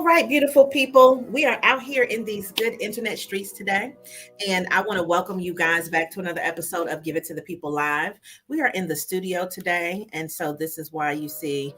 All right, beautiful people. We are out here in these good internet streets today. And I want to welcome you guys back to another episode of Give It to the People Live. We are in the studio today. And so this is why you see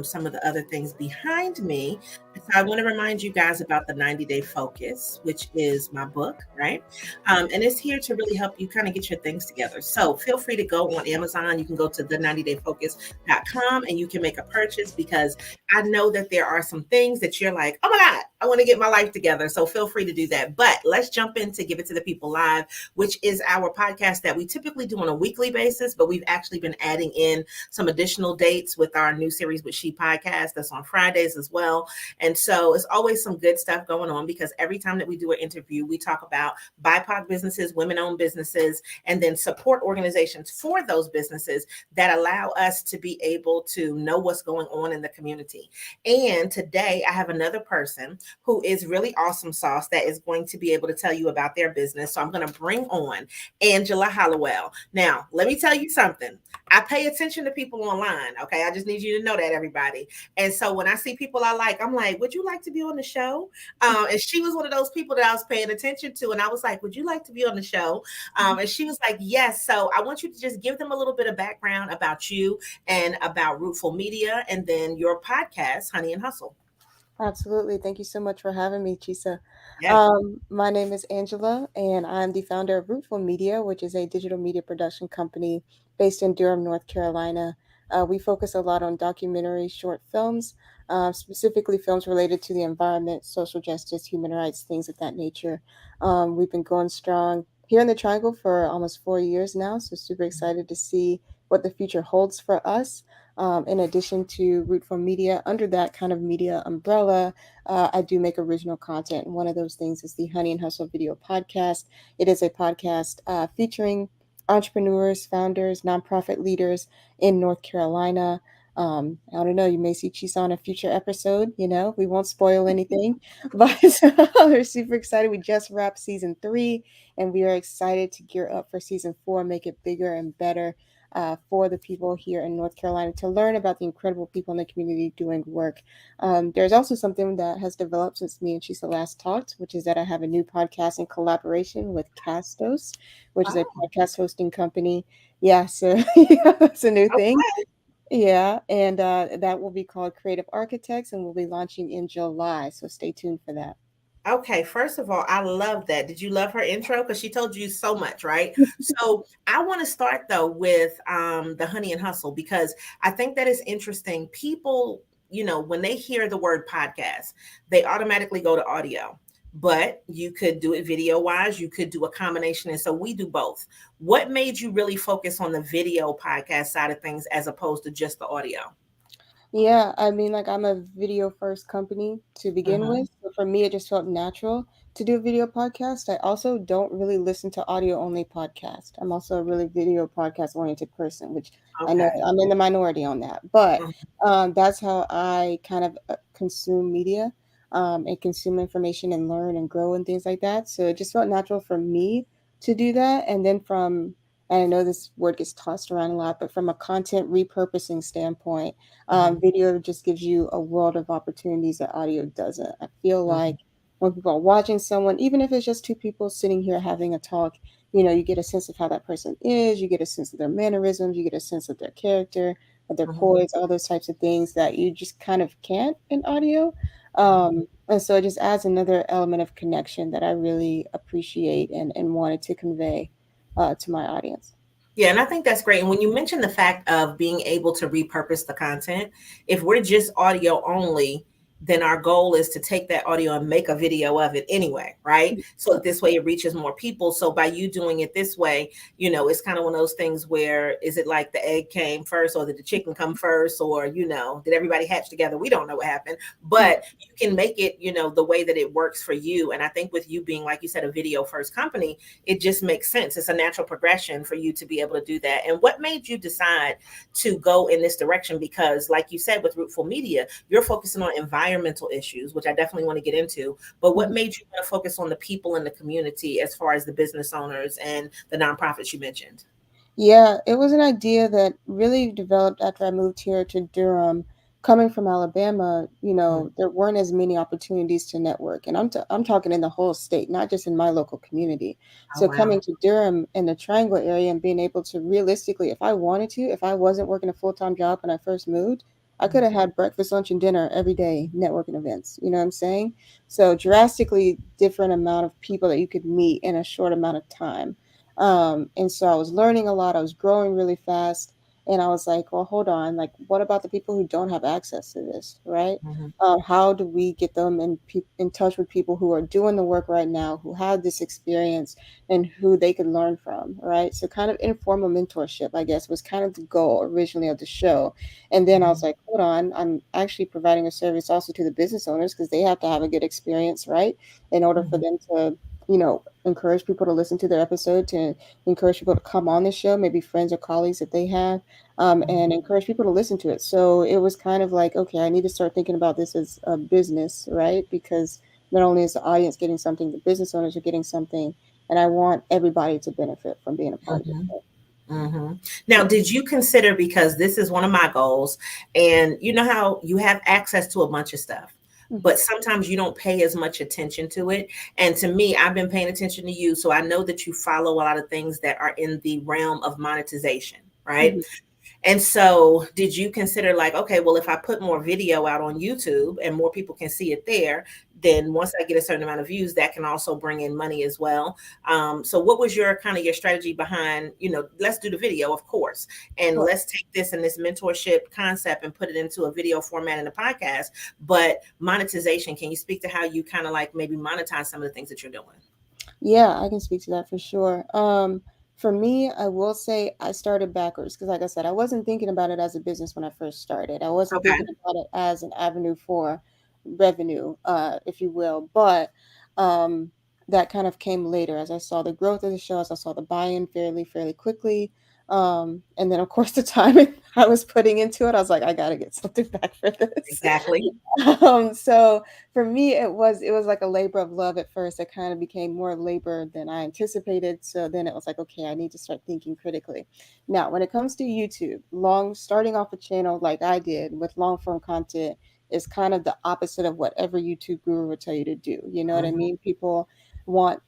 some of the other things behind me. So I want to remind you guys about the 90-Day Focus, which is my book, right? And it's here to really help you kind of get your things together. So feel free to go on Amazon. You can go to the90dayfocus.com and you can make a purchase because I know that there are some things that you're like, oh my God, I want to get my life together. So feel free to do that. But let's jump into Give It to the People Live, which is our podcast that we typically do on a weekly basis, but we've actually been adding in some additional dates with our new series with She Podcast that's on Fridays as well. And so it's always some good stuff going on because every time that we do an interview, we talk about BIPOC businesses, women-owned businesses, and then support organizations for those businesses that allow us to be able to know what's going on in the community. And today I have another person who is really awesome sauce that is going to be able to tell you about their business. So I'm going to bring on Angela Hollowell. Now, let me tell you something. I pay attention to people online. Okay. I just need you to know that, everybody. And so when I see people I like, I'm like, would you like to be on the show? And she was one of those people that I was paying attention to. And I was like, would you like to be on the show? And she was like, yes. So I want you to just give them a little bit of background about you and about Rootful Media and then your podcast, Honey and Hustle. Absolutely. Thank you so much for having me, Chisa. Yeah. My name is Angela, and I'm the founder of Rootful Media, which is a digital media production company based in Durham, North Carolina. We focus a lot on documentary short films, specifically films related to the environment, social justice, human rights, things of that nature. We've been going strong here in the Triangle for almost 4 years now, so super excited to see what the future holds for us. In addition to Rootful Media, under that kind of media umbrella, I do make original content. And one of those things is the Honey and Hustle video podcast. It is a podcast featuring entrepreneurs, founders, nonprofit leaders in North Carolina. I don't know, you may see Chisa on a future episode. We won't spoil anything, but we're super excited. We just wrapped season 3, and we are excited to gear up for season 4, make it bigger and better for the people here in North Carolina to learn about the incredible people in the community doing work. There's also something that has developed since me and Chisa last talked, which is that I have a new podcast in collaboration with Castos, which is a Oh, podcast hosting company. Yeah, so yeah, that's a new thing. okay. Yeah, and that will be called Creative Architects, and we'll be launching in July. So stay tuned for that. Okay, first of all, I love that. Did you love her intro? Because she told you so much, right? So I want to start though with the Honey and Hustle because I think that is interesting. People, when they hear the word podcast, they automatically go to audio. But you could do it video wise, you could do a combination. And so we do both. What made you really focus on the video podcast side of things as opposed to just the audio? Yeah, I mean, like I'm a video first company to begin Hmm. with. So for me, it just felt natural to do a video podcast. I also don't really listen to audio only podcast. I'm also a really video podcast oriented person, which I know Okay. I'm in the minority on that. But Mhm. that's how I kind of consume media and consume information and learn and grow and things like that. So it just felt natural for me to do that. And then and I know this word gets tossed around a lot, but from a content repurposing standpoint, Mhm. video just gives you a world of opportunities that audio doesn't. I feel like Mhm. when people are watching someone, even if it's just two people sitting here having a talk, you get a sense of how that person is, you get a sense of their mannerisms, you get a sense of their character, of their Mhm. poise, all those types of things that you just kind of can't in audio. Mhm. And so it just adds another element of connection that I really appreciate and wanted to convey to my audience. Yeah, and I think that's great. And when you mention the fact of being able to repurpose the content, if we're just audio only, then our goal is to take that audio and make a video of it anyway, right? So that this way it reaches more people. So by you doing it this way, it's kind of one of those things where is it like the egg came first or did the chicken come first or, did everybody hatch together? We don't know what happened, but you can make it, the way that it works for you. And I think with you being, like you said, a video first company, it just makes sense. It's a natural progression for you to be able to do that. And what made you decide to go in this direction? Because, like you said, with Rootful Media, you're focusing on environmental issues, which I definitely want to get into. But what made you want to focus on the people in the community as far as the business owners and the nonprofits you mentioned? Yeah, it was an idea that really developed after I moved here to Durham coming from Alabama, Mm. there weren't as many opportunities to network. And I'm talking in the whole state, not just in my local community. Oh So wow. coming to Durham in the Triangle area and being able to realistically, if I wanted to, if I wasn't working a full-time job when I first moved, I could Mm. have had breakfast, lunch, and dinner every day networking events. You know what I'm saying? So drastically different amount of people that you could meet in a short amount of time. And so I was learning a lot. I was growing really fast. And I was like, well, hold on. Like, what about the people who don't have access to this, right? Mhm. How do we get them in touch with people who are doing the work right now, who have this experience, and who they could learn from, right? So, kind of informal mentorship, I guess, was kind of the goal originally of the show. And then I was Mhm. like, hold on, I'm actually providing a service also to the business owners because they have to have a good experience, right? In order for Mhm. them to, encourage people to listen to their episode, to encourage people to come on the show, maybe friends or colleagues that they have, Mhm. and encourage people to listen to it. So it was kind of like, okay, I need to start thinking about this as a business, right? Because not only is the audience getting something, the business owners are getting something, and I want everybody to benefit from being a part of the Mhm. show. Mhm. Now, Yeah. did you consider, because this is one of my goals, and you know how you have access to a bunch of stuff, Hmm. but sometimes you don't pay as much attention to it. And to me, I've been paying attention to you, so I know that you follow a lot of things that are in the realm of monetization, right? Hmm. And so, did you consider like, okay, well, if I put more video out on YouTube and more people can see it there, then once I get a certain amount of views, that can also bring in money as well. So, what was your kind of your strategy behind, let's do the video, of course, and Right. let's take this and this mentorship concept and put it into a video format in a podcast. But monetization, can you speak to how you kind of like maybe monetize some of the things that you're doing? Yeah, I can speak to that for sure. For me, I will say I started backwards because, like I said, I wasn't thinking about it as a business when I first started. I wasn't Okay. thinking about it as an avenue for revenue, if you will. But um, that kind of came later as I saw the growth of the show, as I saw the buy-in fairly quickly. And then, of course, the time I was putting into it, I was like, I gotta get something back for this. Exactly. So for me, it was like a labor of love at first. It kind of became more labor than I anticipated. So then it was like, okay, I need to start thinking critically. Now, when it comes to YouTube, starting off a channel like I did with long form content is kind of the opposite of what every YouTube guru would tell you to do. You know what I Mhm. mean? People want,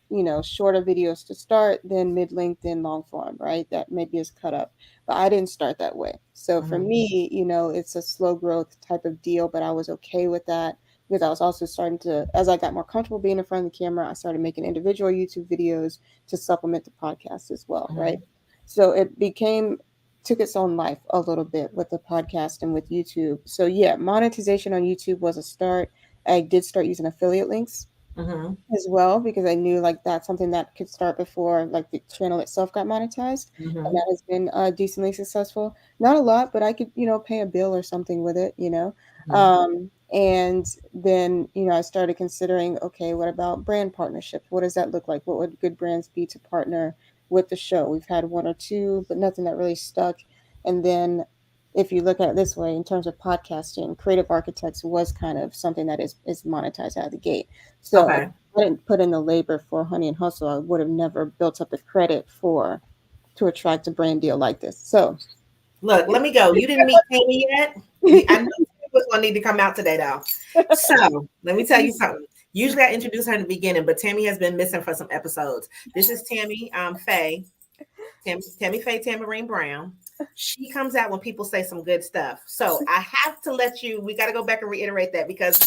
shorter videos to start, then mid length, then long form, right? That maybe is cut up. But I didn't start that way. So for Mhm. me, it's a slow growth type of deal, but I was okay with that because I was also starting to, as I got more comfortable being in front of the camera, I started making individual YouTube videos to supplement the podcast as well, right? Mhm. So it took its own life a little bit with the podcast and with YouTube. So yeah, monetization on YouTube was a start. I did start using affiliate links Mhm. as well because I knew like that's something that could start before like the channel itself got monetized, and Mhm. that has been decently successful. Not a lot, but I could pay a bill or something with it. Mhm. And then I started considering, okay, what about brand partnerships? What does that look like? What would good brands be to partner with the show? We've had one or two, but nothing that really stuck. And then if you look at it this way, in terms of podcasting, Creative Architects was kind of something that is monetized out of the gate. So if Okay. I didn't put in the labor for Honey and Hustle, I would have never built up the credit for to attract a brand deal like this. So Look, let me go. You didn't meet Tammy yet? I know Tammy was gonna need to come out today, though. So let me tell you something. Usually I introduce her in the beginning, but Tammy has been missing for some episodes. This is Tammy Faye, Tammy Faye Tamarine Brown. She comes out when people say some good stuff. So I have to let you, we got to go back and reiterate that because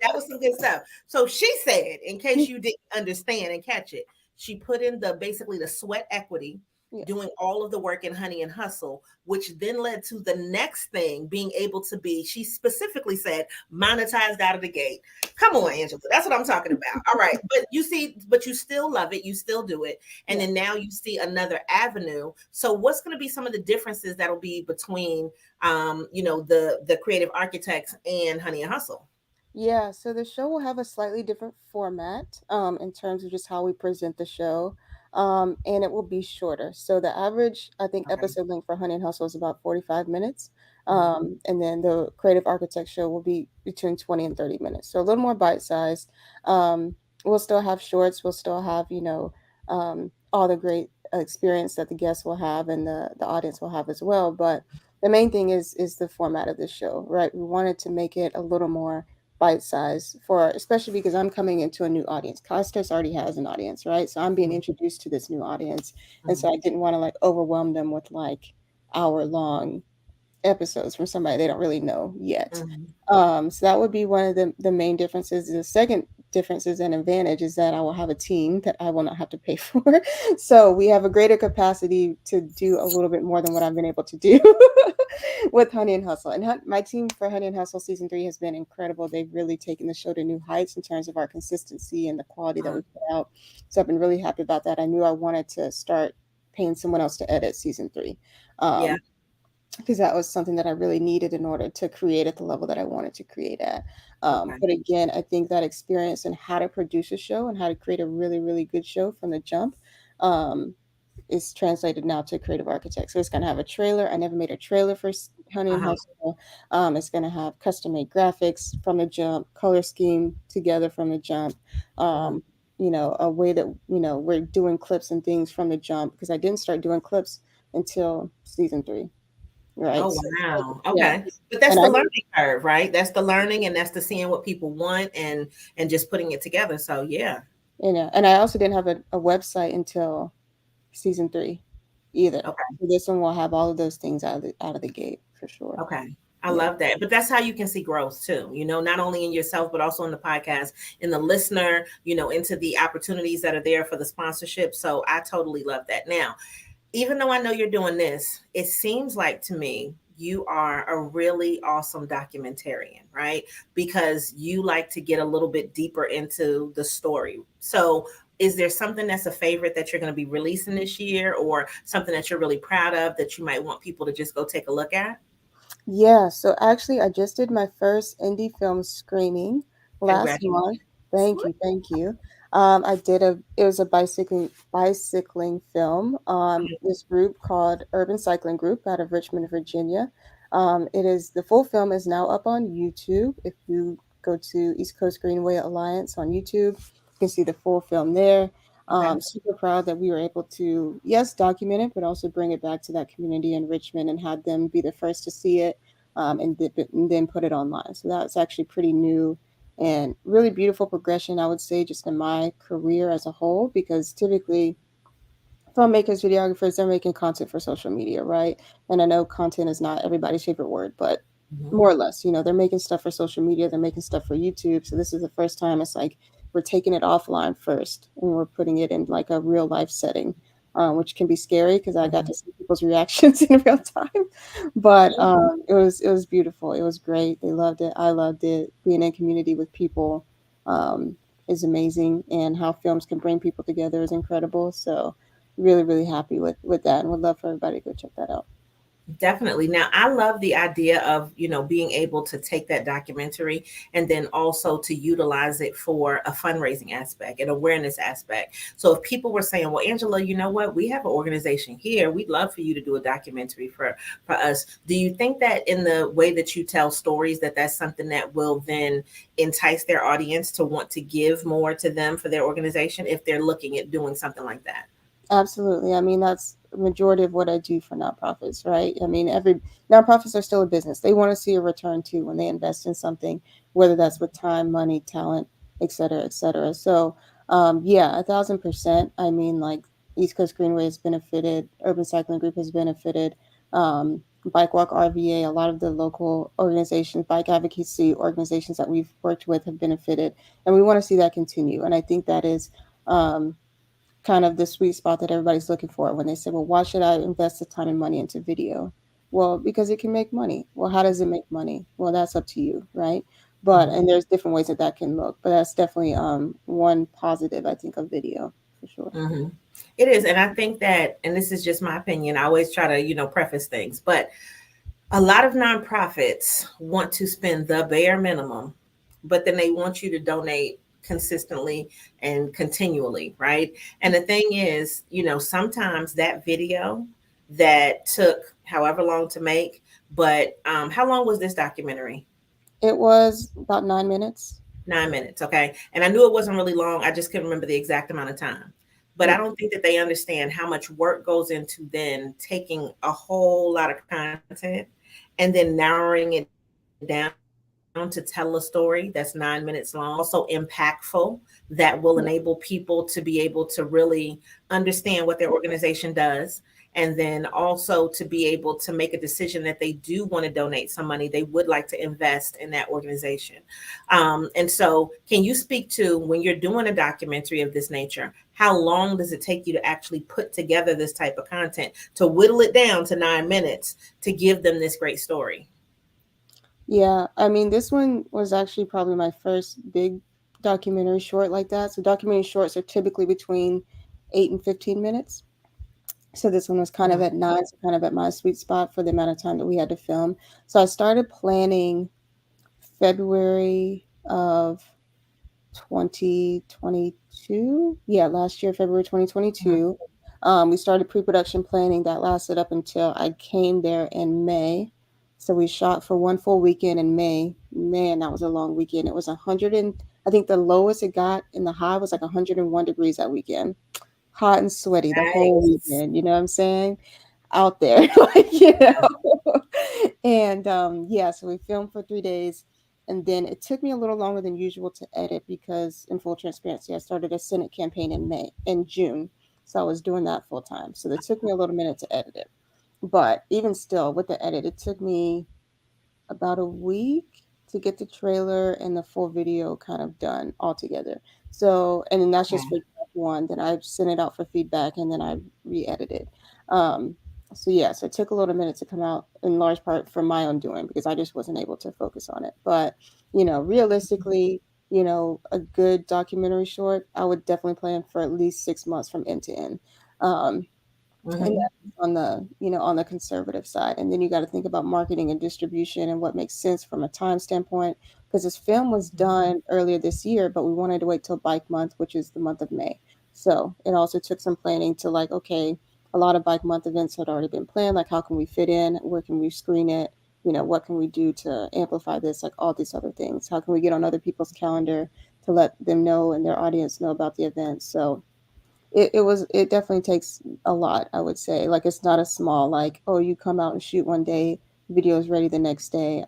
that was some good stuff. So she said, in case you didn't understand and catch it, she put in the basically the sweat equity, yeah, doing all of the work in Honey and Hustle, which then led to the next thing being able to be, she specifically said, monetized out of the gate. Come on, Angela. That's what I'm talking about. All right. But you see, but you still love it. You still do it. And yeah. then now you see another avenue. So what's going to be some of the differences that'll be between the creative architects and Honey and Hustle? Yeah, so the show will have a slightly different format in terms of just how we present the show, and it will be shorter. So the average, I think, Okay. episode length for Honey and Hustle is about 45 minutes, Mhm. and then the Creative Architect show will be between 20 and 30 minutes, so a little more bite-sized. We'll still have shorts. We'll still have, all the great experience that the guests will have and the audience will have as well, but the main thing is the format of the show, right? We wanted to make it a little more bite size for, especially because I'm coming into a new audience. Costas already has an audience, right? So I'm being Mhm, introduced to this new audience, and mhm, so I didn't want to like overwhelm them with like hour long episodes from somebody they don't really know yet. mhm. So that would be one of the main differences. The second differences and advantage is that I will have a team that I will not have to pay for. So we have a greater capacity to do a little bit more than what I've been able to do with Honey and Hustle. And my team for Honey and Hustle season 3 has been incredible. They've really taken the show to new heights in terms of our consistency and the quality that we Mhm. put out. So I've been really happy about that. I knew I wanted to start paying someone else to edit season 3. Yeah. Um, because that was something that I really needed in order to create at the level that I wanted to create at. Okay. But again, I think that experience and how to produce a show and how to create a really, really good show from the jump um, is translated now to creative architect. So it's going to have a trailer. I never made a trailer for Honey and Uh-huh. Hustle. It's going to have custom made graphics from the jump, color scheme together from the jump. Mhm. Um, a way that, we're doing clips and things from the jump because I didn't start doing clips until season 3. Right. Oh, So, wow. yeah. Okay. But that's And the I learning curve, right? That's the learning and that's the seeing what people want and just putting it together. So yeah. and I also didn't have a website until season 3 either. Okay. So this one will have all of those things out of the gate for sure. Okay. I Yeah. love that. But that's how you can see growth too, not only in yourself, but also in the podcast, in the listener, into the opportunities that are there for the sponsorship. So I totally love that. Now, even though I know you're doing this, it seems like to me you are a really awesome documentarian, right? Because you like to get a little bit deeper into the story. So, is there something that's a favorite that you're going to be releasing this year or something that you're really proud of that you might want people to just go take a look at? Yeah, so actually, I just did my first indie film screening last month. Congratulations. Thank you, thank you. It was a bicycling film. This group called Urban Cycling Group out of Richmond, Virginia. The full film is now up on YouTube. If you go to East Coast Greenway Alliance on YouTube, you can see the full film there. Okay. Super proud that we were able to, yes, document it, but also bring it back to that community in Richmond and had them be the first to see it and then put it online. So that's actually pretty new and really beautiful progression, I would say, just in my career as a whole, because typically filmmakers, videographers, they're making content for social media, right? And I know content is not everybody's favorite word, but Mhm. more or less, they're making stuff for social media, they're making stuff for YouTube. So this is the first time it's like we're taking it offline first and we're putting it in like a real life setting, which can be scary because I got Mhm. to see people's reactions in real time. But it was beautiful. It was great. They loved it. I loved it. Being in community with people um, is amazing, and how films can bring people together is incredible. So really, really happy with that, and would love for everybody to go check that out. Definitely. Now, I love the idea of, being able to take that documentary and then also to utilize it for a fundraising aspect, an awareness aspect. So if people were saying, well, Angela, you know what? We have an organization here. We'd love for you to do a documentary for us. Do you think that in the way that you tell stories, that that's something that will then entice their audience to want to give more to them for their organization if they're looking at doing something like that? Absolutely. I mean, that's a majority of what I do for nonprofits, right? I mean, every nonprofits are still a business. They want to see a return too when they invest in something, whether that's with time, money, talent, et cetera, et cetera. So, yeah, 1,000%. I mean, like East Coast Greenway has benefited, Urban Cycling Group has benefited, Bike Walk RVA, a lot of the local organizations, bike advocacy organizations that we've worked with have benefited, and we want to see that continue. And I think that is. Kind of the sweet spot that everybody's looking for when they say, well, why should I invest the time and money into video? Well, because it can make money. Well, how does it make money? Well, that's up to you, right? But Mhm. and there's different ways that can look, but that's definitely one positive I think of video for sure. Mhm. It is. And I think that, and this is just my opinion, I always try to, preface things, but a lot of nonprofits want to spend the bare minimum, but then they want you to donate consistently and continually, right? And the thing is, sometimes that video that took however long to make, but how long was this documentary? It was about 9 minutes. 9 minutes, okay. And I knew it wasn't really long. I just couldn't remember the exact amount of time. but I don't think that they understand how much work goes into then taking a whole lot of content and then narrowing it down to tell a story that's 9 minutes long, but also impactful, that will enable people to be able to really understand what their organization does, and then also to be able to make a decision that they do want to donate some money, they would like to invest in that organization. And so, can you speak to when you're doing a documentary of this nature, how long does it take you to actually put together this type of content to whittle it down to 9 minutes to give them this great story? Yeah, I mean, this one was actually probably my first big documentary short like that. So documentary shorts are typically between 8 and 15 minutes. So this one was kind of Mhm. at nine, so kind of at my sweet spot for the amount of time that we had to film. So I started planning February of 2022. Yeah, last year, February Mhm. 2022. We started pre-production planning that lasted up until I came there in May. So we shot for one full weekend in May. Man, that was a long weekend. It was 100 and I think the lowest it got in the high was like 101 degrees that weekend. Hot and sweaty the whole Nice. weekend, you know what I'm saying? Out there, like, you know. And yeah, so we filmed for 3 days. And then it took me a little longer than usual to edit because, in full transparency, I started a Senate campaign in June. So I was doing that full time. So it took me a little minute to edit it. But even still, with the edit, it took me about a week to get the trailer and the full video kind of done all together. So, and then that's just for Okay. draft one. Then I sent it out for feedback and then I re-edited. Um, so yeah, so it took a little minute to come out in large part from my own doing because I just wasn't able to focus on it. But, realistically, a good documentary short, I would definitely plan for at least 6 months from end to end. Um, and Mhm. that's on the conservative side. And then you got to think about marketing and distribution and what makes sense from a time standpoint. Because this film was Mhm. done earlier this year, but we wanted to wait till Bike Month, which is the month of May. So it also took some planning to like, okay, a lot of Bike Month events had already been planned. Like, how can we fit in? Where can we screen it? What can we do to amplify this? Like all these other things. How can we get on other people's calendar to let them know and their audience know about the event? So it definitely takes a lot, I would say. Like it's not a small like, oh, you come out and shoot one day, video is ready the next day.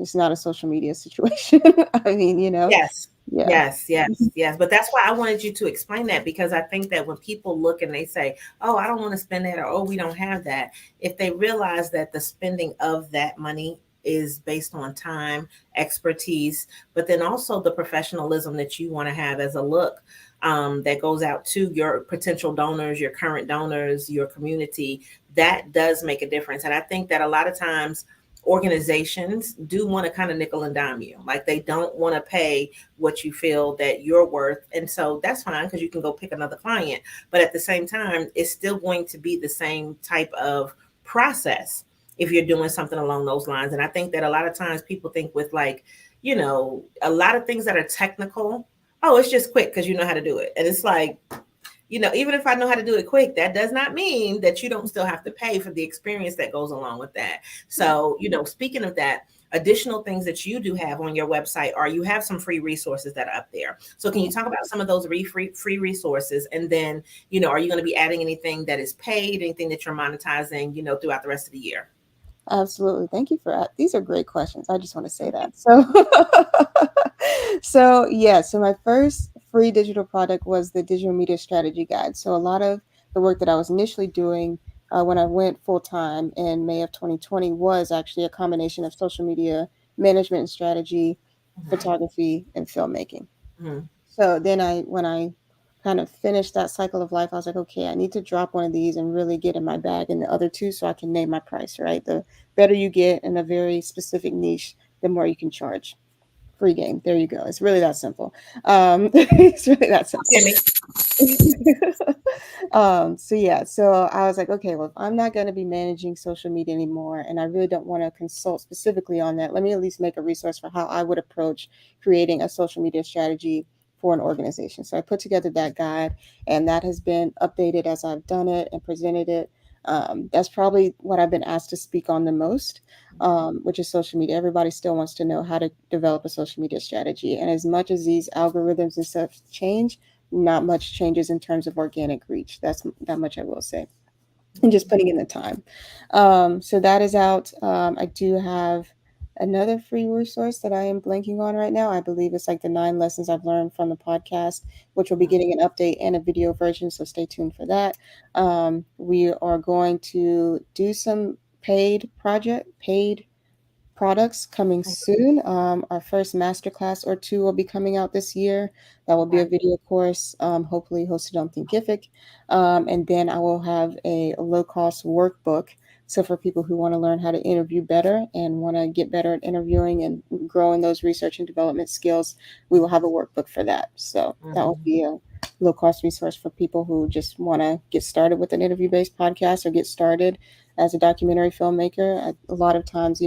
It's not a social media situation. I mean, Yes. yeah. Yes, yes, yes. But that's why I wanted you to explain that, because I think that when people look and they say, "Oh, I don't want to spend that," or "Oh, we don't have that," if they realize that the spending of that money is based on time, expertise, but then also the professionalism that you want to have as a look, that goes out to your potential donors, your current donors, your community, that does make a difference. And I think that a lot of times organizations do want to kind of nickel and dime you. Like they don't want to pay what you feel that you're worth. And so that's fine because you can go pick another client. But at the same time, it's still going to be the same type of process if you're doing something along those lines. And I think that a lot of times people think with like, a lot of things that are technical, oh, it's just quick because you know how to do it. And it's like, even if I know how to do it quick, that does not mean that you don't still have to pay for the experience that goes along with that. So, speaking of that, additional things that you do have on your website are you have some free resources that are up there. So, can you talk about some of those free resources? And then, are you going to be adding anything that is paid, anything that you're monetizing, throughout the rest of the year? Absolutely. Thank you for that. These are great questions. I just want to say that. So, so yeah. So my first free digital product was the digital media strategy guide. So a lot of the work that I was initially doing when I went full time in May of 2020 was actually a combination of social media management and strategy, photography, and filmmaking. Mm-hmm. So then when I kind of finished that cycle of life, I was like, okay, I need to drop one of these and really get in my bag in the other two so I can name my price, right? The better you get in a very specific niche, the more you can charge. Free game. There you go. It's really that simple. It's really that simple. Kimmy. So yeah, so I was like, okay, well, if I'm not going to be managing social media anymore, and I really don't want to consult specifically on that, let me at least make a resource for how I would approach creating a social media strategy for an organization. So I put together that guide, and that has been updated as I've done it and presented it. That's probably what I've been asked to speak on the most, which is social media. Everybody still wants to know how to develop a social media strategy, and as much as these algorithms and stuff change, not much changes in terms of organic reach. That's that much I will say. And just Mhm. putting in the time. So that is out. I do have another free resource that I am blanking on right now. I believe it's like the 9 lessons I've learned from the podcast, which will be getting an update and a video version. So stay tuned for that. We are going to do some paid products coming soon. Our first masterclass or two will be coming out this year. That will be Okay. a video course, hopefully hosted on Thinkific. And then I will have a low cost workbook. So for people who want to learn how to interview better and want to get better at interviewing and growing those research and development skills, we will have a workbook for that. So that will Mhm. be a low cost resource for people who just want to get started with an interview based podcast or get started as a documentary filmmaker. A lot of times,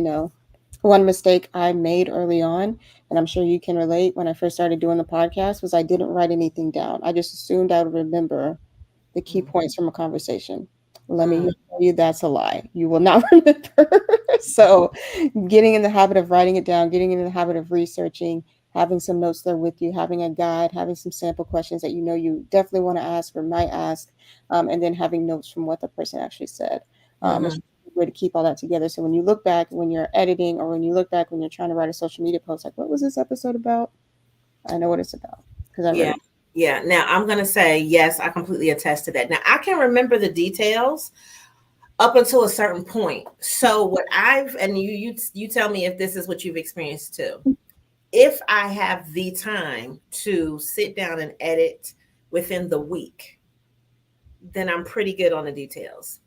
one mistake I made early on, and I'm sure you can relate when I first started doing the podcast, was I didn't write anything down. I just assumed I would remember the key Mhm. points from a conversation. Let me Mhm. tell you that's a lie. You will not remember. So, getting in the habit of writing it down, getting in the habit of researching, having some notes there with you, having a guide, having some sample questions that you definitely want to ask or might ask, and then having notes from what the person actually said. It's Mhm. a way to keep all that together. So when you look back, when you're editing, or when you look back when you're trying to write a social media post, like, what was this episode about? I know what it's about because I wrote Yeah. it. Yeah. Now I'm gonna say yes, I completely attest to that. Now I can remember the details up until a certain point. So what I've and you tell me if this is what you've experienced too. If I have the time to sit down and edit within the week, then I'm pretty good on the details.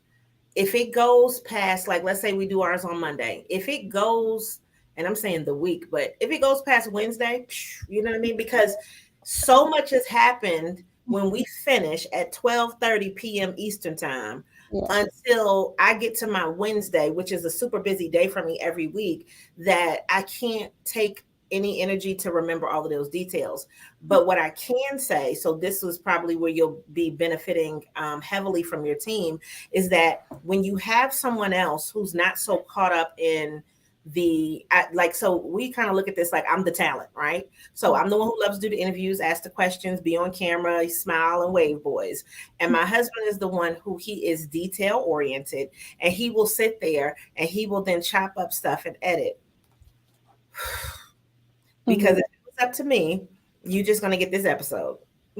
If it goes past, like, let's say we do ours on Monday, if it goes, and I'm saying the week, but if it goes past Wednesday, you know what I mean? Because so much has happened when we finish at 12:30 p.m. Eastern time Yeah, until I get to my Wednesday, which is a super busy day for me every week, that I can't take any energy to remember all of those details. But what I can say, so this was probably where you'll be benefiting heavily from your team, is that when you have someone else who's not so caught up in like, so we kind of look at this like I'm the talent, right? So I'm the one who loves to do the interviews, ask the questions, be on camera, smile and wave boys. And my husband is the one who he is detail oriented, and he will sit there and he will then chop up stuff and edit. Because hmm if it was up to me, you're just going to get this episode.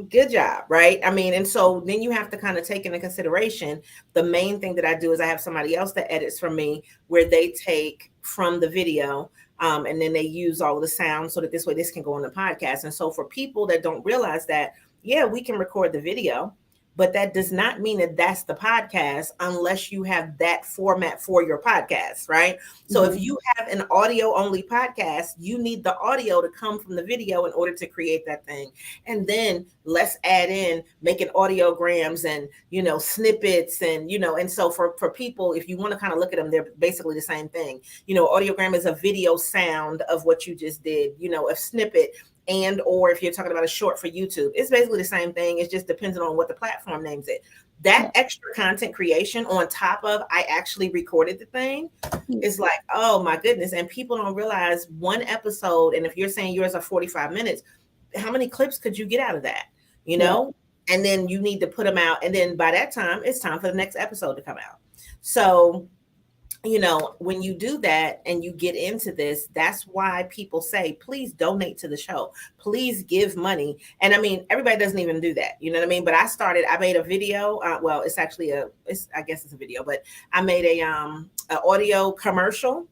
Good job, right? I mean, and so then you have to kind of take into consideration the main thing that I do is I have somebody else that edits from me where they take from the video, and then they use all of the sound so that this way this can go on the podcast. And so for people that don't realize that, yeah, we can record the video, but that does not mean that that's the podcast unless you have that format for your podcast, right? So hmm if you have an audio only podcast, you need the audio to come from the video in order to create that thing. And then let's add in making audiograms and, snippets and, and so for people, if you want to kind of look at them, they're basically the same thing. Audiogram is a video sound of what you just did, a snippet, and or if you're talking about a short for YouTube, it's basically the same thing. It just depends on what the platform names it. That yeah, extra content creation on top of I actually recorded the thing yeah, is like, oh my goodness. And people don't realize one episode, and if you're saying yours are 45 minutes, how many clips could you get out of that? You yeah, know? And then you need to put them out. And then by that time, it's time for the next episode to come out. So when you do that and you get into this, that's why people say, please donate to the show. Please give money. And I mean, everybody doesn't even do that. You know what I mean? But I made a video. Well, it's actually I guess it's a video, but I made a audio commercial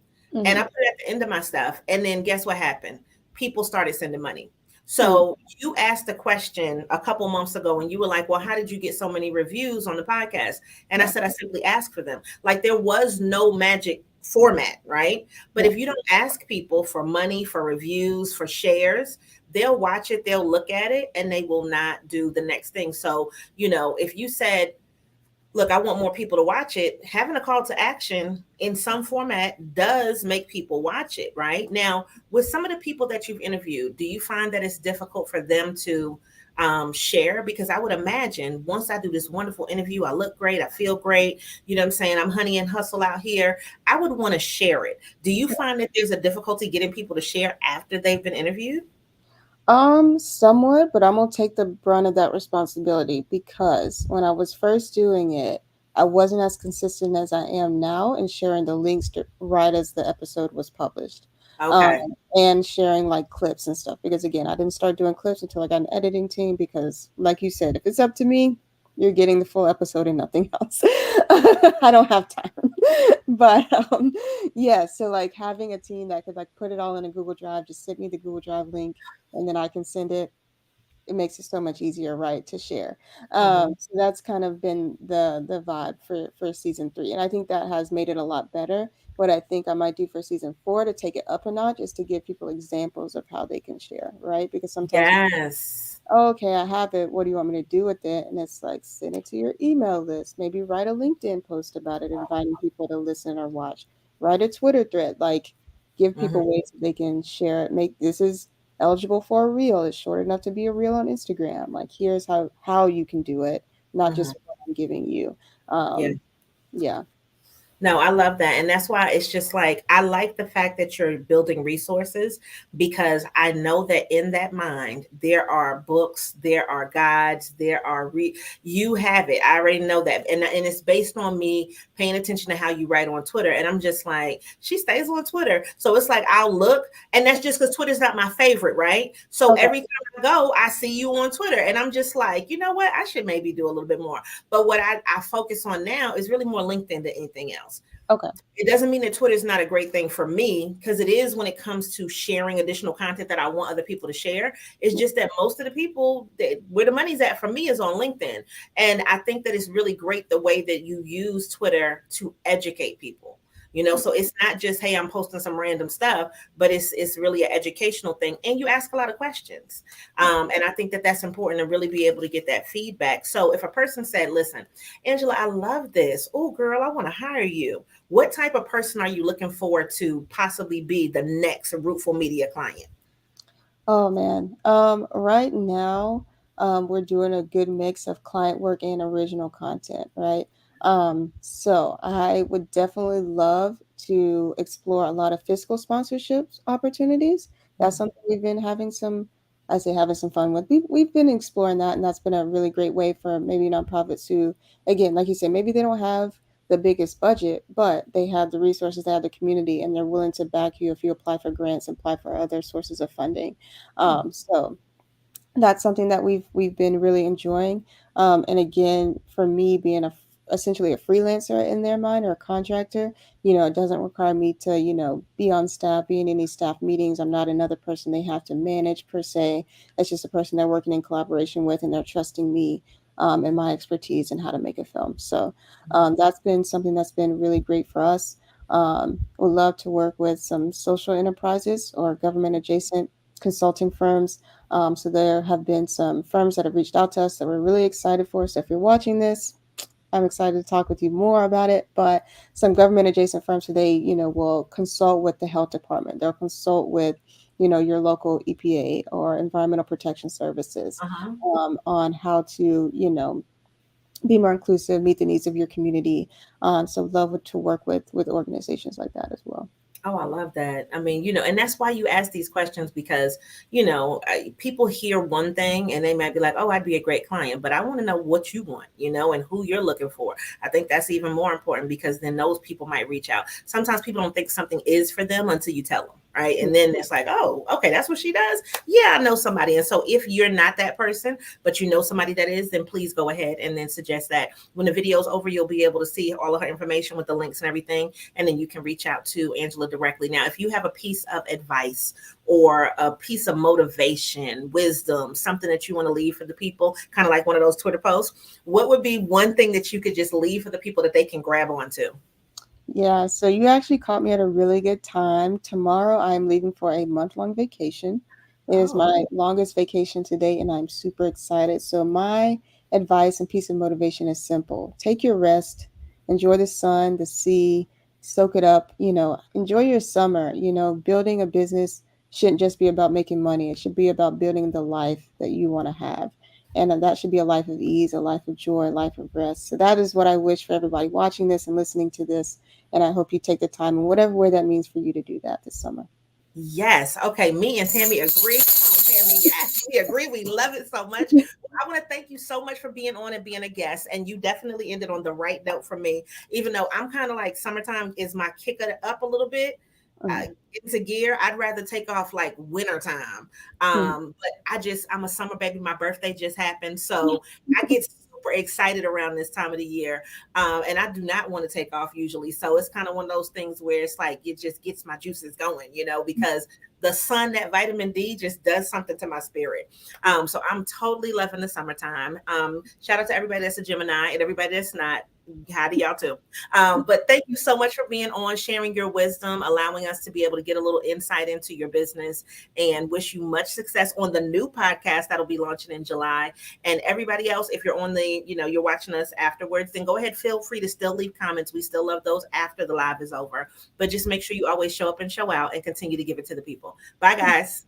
and I hmm put it at the end of my stuff. And then guess what happened? People started sending money. mm, So you asked a question a couple months ago and you were like, well, how did you get so many reviews on the podcast? And I yeah, said, I simply asked for them. Like there was no magic format, right? But yeah, if you don't ask people for money, for reviews, for shares, they'll watch it, they'll look at it, and they will not do the next thing. So, if you said, look, I want more people to watch it, having a call to action in some format does make people watch it, right? Now, with some of the people that you've interviewed, do you find that it's difficult for them to share? Because I would imagine once I do this wonderful interview, I look great, I feel great, you know what I'm saying? I'm honey and hustle out here. I would want to share it. Do you yeah. find that there's a difficulty getting people to share after they've been interviewed? Somewhat, but I'm gonna take the brunt of that responsibility because when I was first doing it, I wasn't as consistent as I am now in sharing the links right as the episode was published. Um, Okay. and sharing like clips and stuff because again, I didn't start doing clips until I got an editing team because like you said, if it's up to me, you're getting the full episode and nothing else. I don't have time. But yeah, so like having a team that could like put it all in a Google Drive, just send me the Google Drive link and then I can send it. It makes it so much easier, right, to share. Mhm. So that's kind of been the vibe for season 3, and I think that has made it a lot better. What I think I might do for season 4 to take it up a notch is to give people examples of how they can share, right? Because sometimes people, Yes. oh, okay, I have it. What do you want me to do with it? And it's like send it to your email list. Maybe write a LinkedIn post about it, inviting people to listen or watch. Write a Twitter thread. Like give people Mhm. ways that they can share it. Make this is eligible for a reel. It's short enough to be a reel on Instagram. Like here's how you can do it, not Mhm. just what I'm giving you. Yeah. Yeah. No, I love that. And that's why it's just like, I like the fact that you're building resources because I know that in that mind, there are books, there are guides, you have it. I already know that. And it's based on me paying attention to how you write on Twitter. And I'm just like, she stays on Twitter. So it's like, I'll look, and that's just because Twitter's not my favorite, right? So Okay. every time I go, I see you on Twitter. And I'm just like, you know what? I should maybe do a little bit more. But what I focus on now is really more LinkedIn than anything else. Okay. It doesn't mean that Twitter is not a great thing for me because it is when it comes to sharing additional content that I want other people to share. It's just that most of the people that where the money's at for me is on LinkedIn. And I think that it's really great the way that you use Twitter to educate people. So it's not just, hey, I'm posting some random stuff, but it's really an educational thing. And you ask a lot of questions. And I think that that's important to really be able to get that feedback. So if a person said, listen, Angela, I love this. Oh, girl, I want to hire you. What type of person are you looking forward to possibly be the next Rootful Media client? Oh man. Right now, we're doing a good mix of client work and original content, right? So I would definitely love to explore a lot of fiscal sponsorships opportunities. That's something we've been having some, I say having some fun with. We've been exploring that, and that's been a really great way for maybe nonprofits who, again, like you said, maybe they don't have the biggest budget, but they have the resources, they have the community, and they're willing to back you if you apply for grants and apply for other sources of funding. So that's something that we've been really enjoying. And again, for me being essentially a freelancer in their mind or a contractor, it doesn't require me to, be on staff, be in any staff meetings. I'm not another person they have to manage per se. It's just a person they're working in collaboration with, and they're trusting me and my expertise in how to make a film. So that's been something that's been really great for us. Would love to work with some social enterprises or government adjacent consulting firms. So there have been some firms that have reached out to us that we're really excited for. So if you're watching this, I'm excited to talk with you more about it. But some government adjacent firms, so they, will consult with the health department. They'll consult with, your local EPA or Environmental Protection Services Uh-huh. on how to, be more inclusive, meet the needs of your community. So love to work with organizations like that as well. Oh, I love that. I mean, and that's why you ask these questions because, people hear one thing and they might be like, oh, I'd be a great client, but I want to know what you want, and who you're looking for. I think that's even more important because then those people might reach out. Sometimes people don't think something is for them until you tell them. Right. And then it's like, oh, okay, that's what she does. Yeah, I know somebody. And so if you're not that person, but you know somebody that is, then please go ahead and then suggest that. When the video's over, you'll be able to see all of her information with the links and everything, and then you can reach out to Angela directly. Now, if you have a piece of advice or a piece of motivation, wisdom, something that you want to leave for the people, kind of like one of those Twitter posts, what would be one thing that you could just leave for the people that they can grab onto? Yeah, so you actually caught me at a really good time. Tomorrow I'm leaving for a month-long vacation. It is Oh, my longest vacation to date, and I'm super excited. So my advice and piece of motivation is simple. Take your rest, enjoy the sun, the sea, soak it up, enjoy your summer. Building a business shouldn't just be about making money. It should be about building the life that you want to have. And that should be a life of ease, a life of joy, a life of rest. So that is what I wish for everybody watching this and listening to this, and I hope you take the time in whatever way that means for you to do that this summer. yes. Okay. Me and Tammy agree. Come on, Tammy. Yes, we agree. We love it so much. I want to thank you so much for being on and being a guest. And you definitely ended on the right note for me, even though I'm kind of like summertime is my kick it up a little bit. Mm, Into gear. I'd rather take off like winter time. mm, But I'm a summer baby. My birthday just happened. So I get super excited around this time of the year. And I do not want to take off usually. So it's kind of one of those things where it's like it just gets my juices going, because the sun, that vitamin D just does something to my spirit. So I'm totally loving the summertime. Shout out to everybody that's a Gemini and everybody that's not. Hi to y'all too. But thank you so much for being on, sharing your wisdom, allowing us to be able to get a little insight into your business, and wish you much success on the new podcast that'll be launching in July. And everybody else, if you're on you're watching us afterwards, then go ahead, feel free to still leave comments. We still love those after the live is over. But just make sure you always show up and show out and continue to give it to the people. Bye, guys.